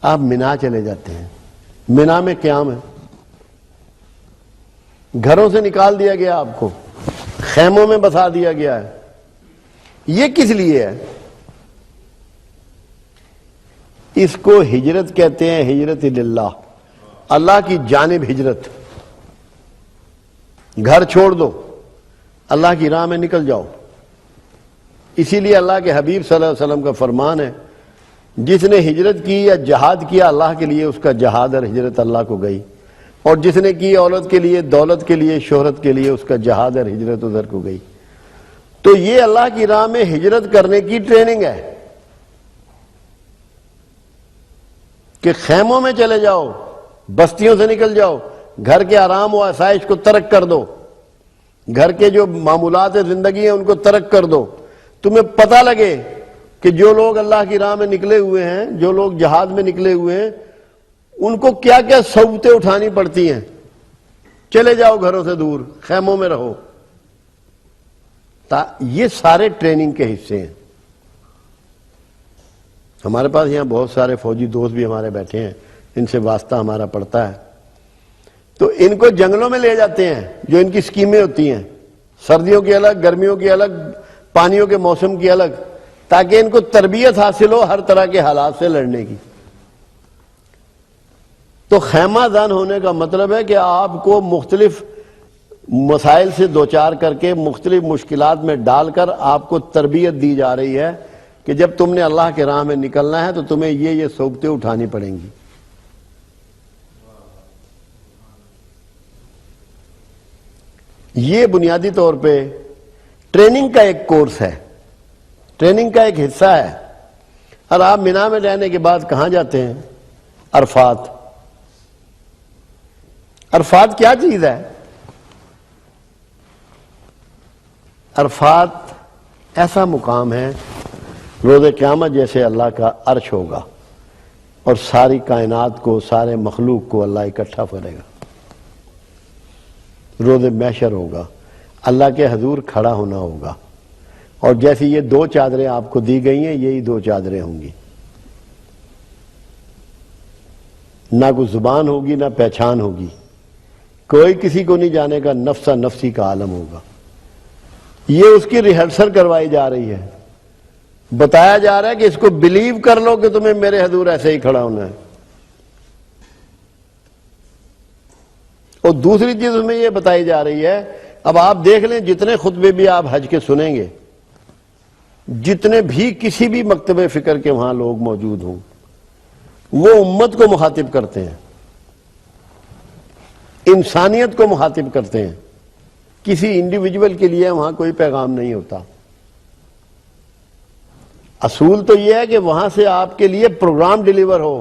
آپ مینا چلے جاتے ہیں، مینا میں قیام ہے، گھروں سے نکال دیا گیا، آپ کو خیموں میں بسا دیا گیا ہے. یہ کس لیے ہے؟ اس کو ہجرت کہتے ہیں، ہجرت اللہ، اللہ کی جانب ہجرت. گھر چھوڑ دو، اللہ کی راہ میں نکل جاؤ. اسی لیے اللہ کے حبیب صلی اللہ علیہ وسلم کا فرمان ہے، جس نے ہجرت کی یا جہاد کیا اللہ کے لیے، اس کا جہاد اور ہجرت اللہ کو گئی. اور جس نے کی اولاد کے لیے، دولت کے لیے، شہرت کے لیے، اس کا جہاد اور ہجرت ادھر کو گئی. تو یہ اللہ کی راہ میں ہجرت کرنے کی ٹریننگ ہے کہ خیموں میں چلے جاؤ، بستیوں سے نکل جاؤ، گھر کے آرام و آسائش کو ترک کر دو، گھر کے جو معمولات زندگی ہیں ان کو ترک کر دو. تمہیں پتہ لگے کہ جو لوگ اللہ کی راہ میں نکلے ہوئے ہیں، جو لوگ جہاد میں نکلے ہوئے ہیں، ان کو کیا کیا صعوبتیں اٹھانی پڑتی ہیں. چلے جاؤ گھروں سے دور، خیموں میں رہو. یہ سارے ٹریننگ کے حصے ہیں. ہمارے پاس یہاں بہت سارے فوجی دوست بھی ہمارے بیٹھے ہیں، ان سے واسطہ ہمارا پڑتا ہے. تو ان کو جنگلوں میں لے جاتے ہیں، جو ان کی سکیمیں ہوتی ہیں، سردیوں کی الگ، گرمیوں کی الگ، پانیوں کے موسم کی الگ، تاکہ ان کو تربیت حاصل ہو ہر طرح کے حالات سے لڑنے کی. تو خیمہ زن ہونے کا مطلب ہے کہ آپ کو مختلف مسائل سے دوچار کر کے، مختلف مشکلات میں ڈال کر آپ کو تربیت دی جا رہی ہے کہ جب تم نے اللہ کے راہ میں نکلنا ہے تو تمہیں یہ صعوبتیں اٹھانی پڑیں گی. یہ بنیادی طور پہ ٹریننگ کا ایک کورس ہے، ٹریننگ کا ایک حصہ ہے. اور آپ مینا میں رہنے کے بعد کہاں جاتے ہیں؟ عرفات. عرفات کیا چیز ہے؟ عرفات ایسا مقام ہے، روز قیامت جیسے اللہ کا عرش ہوگا اور ساری کائنات کو، سارے مخلوق کو اللہ اکٹھا کرے گا. روز محشر ہوگا، اللہ کے حضور کھڑا ہونا ہوگا، اور جیسی یہ دو چادریں آپ کو دی گئی ہیں، یہی دو چادریں ہوں گی. نہ کوئی زبان ہوگی، نہ پہچان ہوگی، کوئی کسی کو نہیں جانے کا، نفسا نفسی کا عالم ہوگا. یہ اس کی ریہرسل کروائی جا رہی ہے، بتایا جا رہا ہے کہ اس کو بلیو کر لو کہ تمہیں میرے حضور ایسے ہی کھڑا ہونا ہے. اور دوسری چیز اس میں یہ بتائی جا رہی ہے، اب آپ دیکھ لیں جتنے خطبے بھی آپ حج کے سنیں گے، جتنے بھی کسی بھی مکتب فکر کے وہاں لوگ موجود ہوں، وہ امت کو مخاطب کرتے ہیں، انسانیت کو مخاطب کرتے ہیں. کسی انڈیویجول کے لیے وہاں کوئی پیغام نہیں ہوتا. اصول تو یہ ہے کہ وہاں سے آپ کے لیے پروگرام ڈیلیور ہو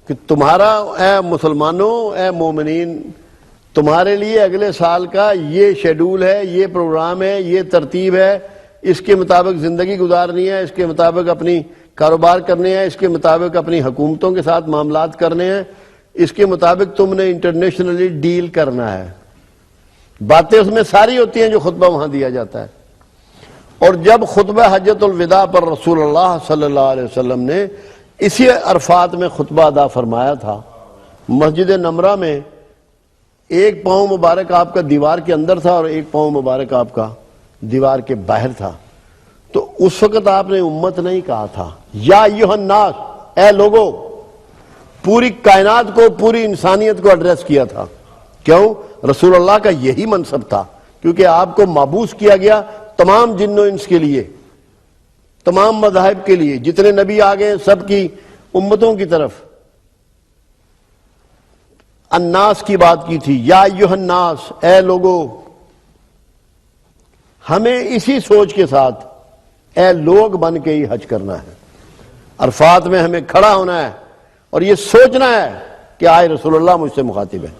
کہ تمہارا، اے مسلمانوں، اے مومنین، تمہارے لیے اگلے سال کا یہ شیڈول ہے، یہ پروگرام ہے، یہ ترتیب ہے، اس کے مطابق زندگی گزارنی ہے، اس کے مطابق اپنی کاروبار کرنے ہیں، اس کے مطابق اپنی حکومتوں کے ساتھ معاملات کرنے ہیں، اس کے مطابق تم نے انٹرنیشنلی ڈیل کرنا ہے. باتیں اس میں ساری ہوتی ہیں جو خطبہ وہاں دیا جاتا ہے. اور جب خطبہ حجۃ الوداع پر رسول اللہ صلی اللہ علیہ وسلم نے اسی عرفات میں خطبہ ادا فرمایا تھا، مسجد نمرہ میں ایک پاؤں مبارک آپ کا دیوار کے اندر تھا اور ایک پاؤں مبارک آپ کا دیوار کے باہر تھا. تو اس وقت آپ نے امت نہیں کہا تھا، یا ایھا الناس، اے لوگو، پوری کائنات کو، پوری انسانیت کو ایڈریس کیا تھا. کیوں؟ رسول اللہ کا یہی منصب تھا، کیونکہ آپ کو مابعوث کیا گیا تمام جن و انس کے لیے، تمام مذاہب کے لیے، جتنے نبی آ گئے سب کی امتوں کی طرف. الناس کی بات کی تھی، یا ایھا الناس، اے لوگو. ہمیں اسی سوچ کے ساتھ اے لوگ بن کے ہی حج کرنا ہے. عرفات میں ہمیں کھڑا ہونا ہے اور یہ سوچنا ہے کہ آئے رسول اللہ مجھ سے مخاطب ہے.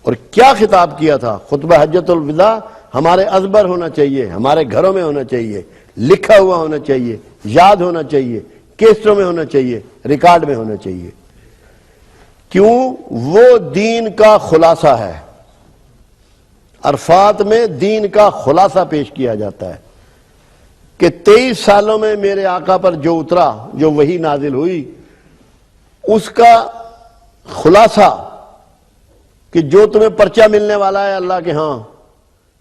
اور کیا خطاب کیا تھا؟ خطبہ حجۃ الوداع ہمارے ازبر ہونا چاہیے، ہمارے گھروں میں ہونا چاہیے، لکھا ہوا ہونا چاہیے، یاد ہونا چاہیے، کیسٹوں میں ہونا چاہیے، ریکارڈ میں ہونا چاہیے. کیوں؟ وہ دین کا خلاصہ ہے. عرفات میں دین کا خلاصہ پیش کیا جاتا ہے. کہ 23 سالوں میں میرے آقا پر جو اترا، جو وحی نازل ہوئی، اس کا خلاصہ کہ جو تمہیں پرچہ ملنے والا ہے اللہ کے ہاں،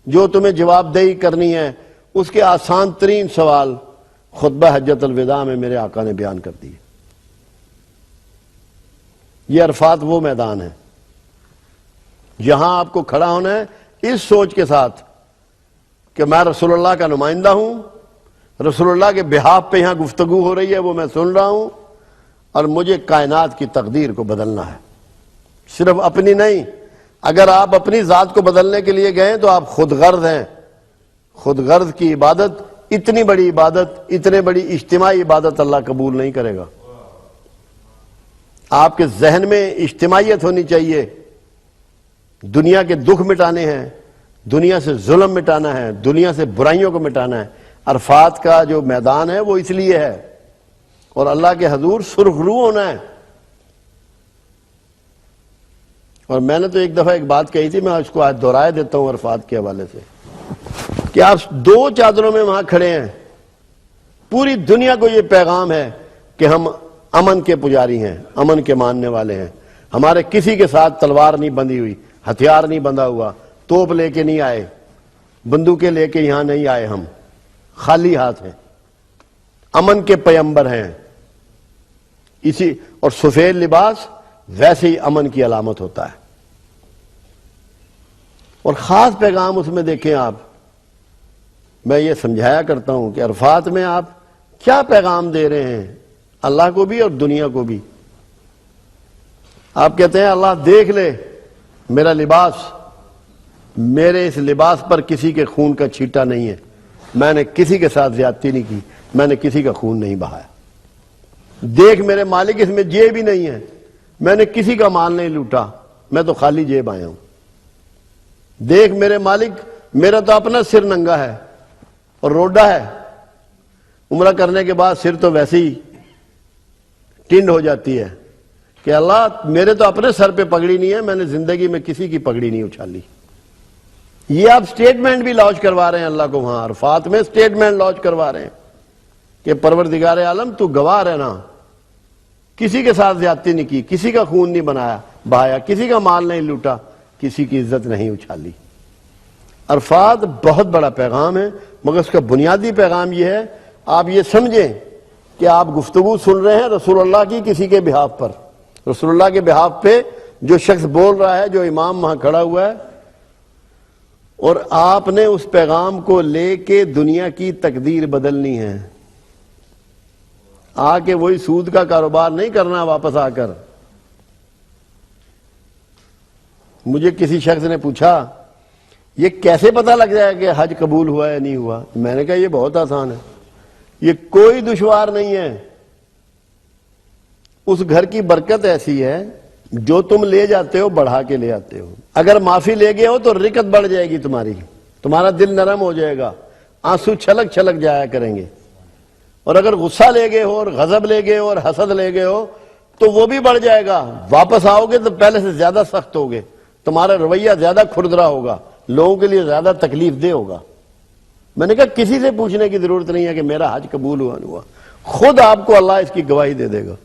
جو تمہیں جواب دہی کرنی ہے، اس کے آسان ترین سوال خطبہ حجت الوداع میں میرے آقا نے بیان کر دیے۔ یہ عرفات وہ میدان ہے جہاں آپ کو کھڑا ہونا ہے اس سوچ کے ساتھ کہ میں رسول اللہ کا نمائندہ ہوں، رسول اللہ کے بہاف پہ یہاں گفتگو ہو رہی ہے، وہ میں سن رہا ہوں، اور مجھے کائنات کی تقدیر کو بدلنا ہے، صرف اپنی نہیں۔ اگر آپ اپنی ذات کو بدلنے کے لیے گئے تو آپ خود غرض ہیں۔ خود غرض کی عبادت، اتنی بڑی عبادت، اتنے بڑی اجتماعی عبادت اللہ قبول نہیں کرے گا۔ آپ کے ذہن میں اجتماعیت ہونی چاہیے، دنیا کے دکھ مٹانے ہیں، دنیا سے ظلم مٹانا ہے، دنیا سے برائیوں کو مٹانا ہے۔ عرفات کا جو میدان ہے وہ اس لیے ہے، اور اللہ کے حضور سرخ رو ہونا ہے۔ اور میں نے تو ایک دفعہ ایک بات کہی تھی، میں اس کو آج دہرائے دیتا ہوں عرفات کے حوالے سے، کہ آپ 2 چادروں میں وہاں کھڑے ہیں، پوری دنیا کو یہ پیغام ہے کہ ہم امن کے پجاری ہیں، امن کے ماننے والے ہیں، ہمارے کسی کے ساتھ تلوار نہیں بندھی ہوئی، ہتھیار نہیں بندھا ہوا، توپ لے کے نہیں آئے، بندوقیں لے کے یہاں نہیں آئے، ہم خالی ہاتھ ہیں، امن کے پیمبر ہیں۔ اسی اور سفید لباس ویسے ہی امن کی علامت ہوتا ہے۔ اور خاص پیغام اس میں دیکھیں آپ، میں یہ سمجھایا کرتا ہوں کہ عرفات میں آپ کیا پیغام دے رہے ہیں اللہ کو بھی اور دنیا کو بھی۔ آپ کہتے ہیں اللہ دیکھ لے میرا لباس، میرے اس لباس پر کسی کے خون کا چھیٹا نہیں ہے، میں نے کسی کے ساتھ زیادتی نہیں کی، میں نے کسی کا خون نہیں بہایا۔ دیکھ میرے مالک اس میں جیب بھی نہیں ہے، میں نے کسی کا مال نہیں لوٹا، میں تو خالی جیب آیا ہوں۔ دیکھ میرے مالک، میرا تو اپنا سر ننگا ہے اور روڈا ہے، عمرہ کرنے کے بعد سر تو ویسے ہی ٹنڈ ہو جاتی ہے کہ اللہ میرے تو اپنے سر پہ پگڑی نہیں ہے، میں نے زندگی میں کسی کی پگڑی نہیں اچھالی۔ یہ آپ سٹیٹمنٹ بھی لانچ کروا رہے ہیں اللہ کو، وہاں عرفات میں سٹیٹمنٹ لانچ کروا رہے ہیں کہ پروردگار عالم تو گواہ رہنا، کسی کے ساتھ زیادتی نہیں کی، کسی کا خون نہیں بہایا، کسی کا مال نہیں لوٹا، کسی کی عزت نہیں اچھالی۔ عرفات بہت بڑا پیغام ہے، مگر اس کا بنیادی پیغام یہ ہے، آپ یہ سمجھیں کہ آپ گفتگو سن رہے ہیں رسول اللہ کی کسی کے بہاف پر، رسول اللہ کے بہاف پہ جو شخص بول رہا ہے، جو امام وہاں کھڑا ہوا ہے، اور آپ نے اس پیغام کو لے کے دنیا کی تقدیر بدلنی ہے۔ آ کے وہی سود کا کاروبار نہیں کرنا واپس آ کر۔ مجھے کسی شخص نے پوچھا یہ کیسے پتہ لگ جائے کہ حج قبول ہوا یا نہیں ہوا؟ میں نے کہا یہ بہت آسان ہے، یہ کوئی دشوار نہیں ہے۔ اس گھر کی برکت ایسی ہے، جو تم لے جاتے ہو بڑھا کے لے آتے ہو۔ اگر معافی لے گئے ہو تو رکت بڑھ جائے گی تمہاری، تمہارا دل نرم ہو جائے گا، آنسو چھلک چھلک جایا کریں گے۔ اور اگر غصہ لے گئے ہو اور غضب لے گئے ہو اور حسد لے گئے ہو تو وہ بھی بڑھ جائے گا، واپس آؤ گے تو پہلے سے زیادہ سخت ہوگے، تمہارا رویہ زیادہ کھردرا ہوگا، لوگوں کے لیے زیادہ تکلیف دہ ہوگا۔ میں نے کہا کسی سے پوچھنے کی ضرورت نہیں ہے کہ میرا حج قبول ہوا نہیں ہوا، خود آپ کو اللہ اس کی گواہی دے دے گا۔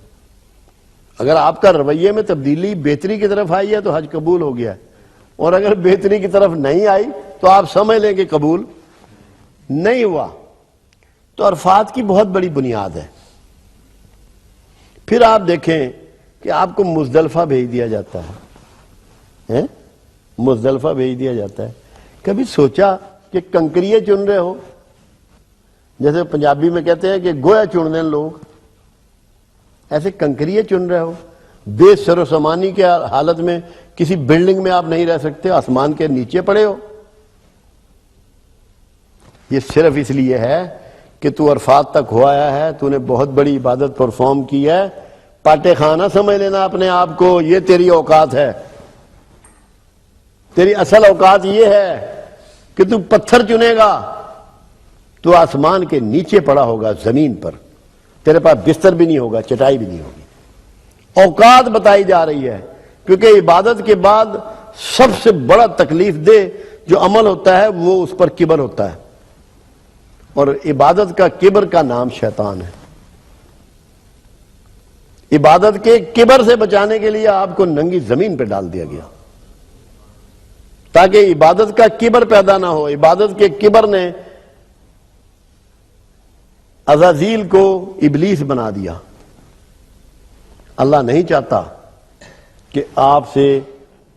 اگر آپ کا رویے میں تبدیلی بہتری کی طرف آئی ہے تو حج قبول ہو گیا ہے، اور اگر بہتری کی طرف نہیں آئی تو آپ سمجھ لیں کہ قبول نہیں ہوا۔ تو عرفات کی بہت بڑی بنیاد ہے۔ پھر آپ دیکھیں کہ آپ کو مزدلفہ بھیج دیا جاتا ہے، مزدلفہ بھیج دیا جاتا ہے۔ کبھی سوچا کہ کنکریے چن رہے ہو، جیسے پنجابی میں کہتے ہیں کہ گویا چن دیں لوگ، ایسے کنکریے چن رہے ہو؟ بے سر و سامانی کے حالت میں کسی بلڈنگ میں آپ نہیں رہ سکتے، آسمان کے نیچے پڑے ہو۔ یہ صرف اس لیے ہے کہ تو عرفات تک ہو آیا ہے، تو نے بہت بڑی عبادت پرفارم کی ہے، پاٹے خانہ سمجھ لینا اپنے آپ کو، یہ تیری اوقات ہے۔ تیری اصل اوقات یہ ہے کہ تو پتھر چنے گا، تو آسمان کے نیچے پڑا ہوگا زمین پر، تیرے پاس بستر بھی نہیں ہوگا، چٹائی بھی نہیں ہوگی۔ اوقات بتائی جا رہی ہے، کیونکہ عبادت کے بعد سب سے بڑا تکلیف دہ جو عمل ہوتا ہے وہ اس پر کبر ہوتا ہے، اور عبادت کا کبر کا نام شیطان ہے. عبادت کے کبر سے بچانے کے لیے آپ کو ننگی زمین پہ ڈال دیا گیا تاکہ عبادت کا کبر پیدا نہ ہو. عبادت کے کبر نے عزازیل کو ابلیس بنا دیا. اللہ نہیں چاہتا کہ آپ سے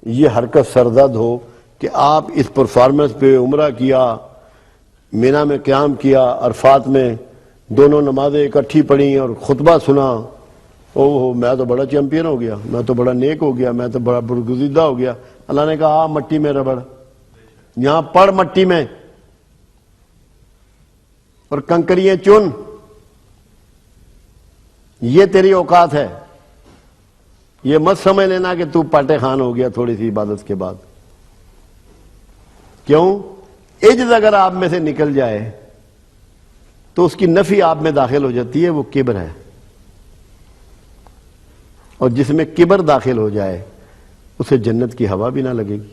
یہ حرکت سرزد ہو کہ آپ اس پرفارمنس پہ عمرہ کیا، مینا میں قیام کیا، عرفات میں دونوں نمازیں اکٹھی پڑھی اور خطبہ سنا. اوہ میں تو بڑا چیمپئن ہو گیا، میں تو بڑا نیک ہو گیا، میں تو بڑا برگزیدہ ہو گیا. اللہ نے کہا مٹی میں ربڑ، یہاں پڑ مٹی میں اور کنکریاں چن، یہ تیری اوقات ہے. یہ مت سمجھ لینا کہ تو پاٹے خان ہو گیا تھوڑی سی عبادت کے بعد. کیوں؟ عجز اگر آپ میں سے نکل جائے تو اس کی نفی آپ میں داخل ہو جاتی ہے، وہ کبر ہے. اور جس میں کبر داخل ہو جائے اسے جنت کی ہوا بھی نہ لگے گی.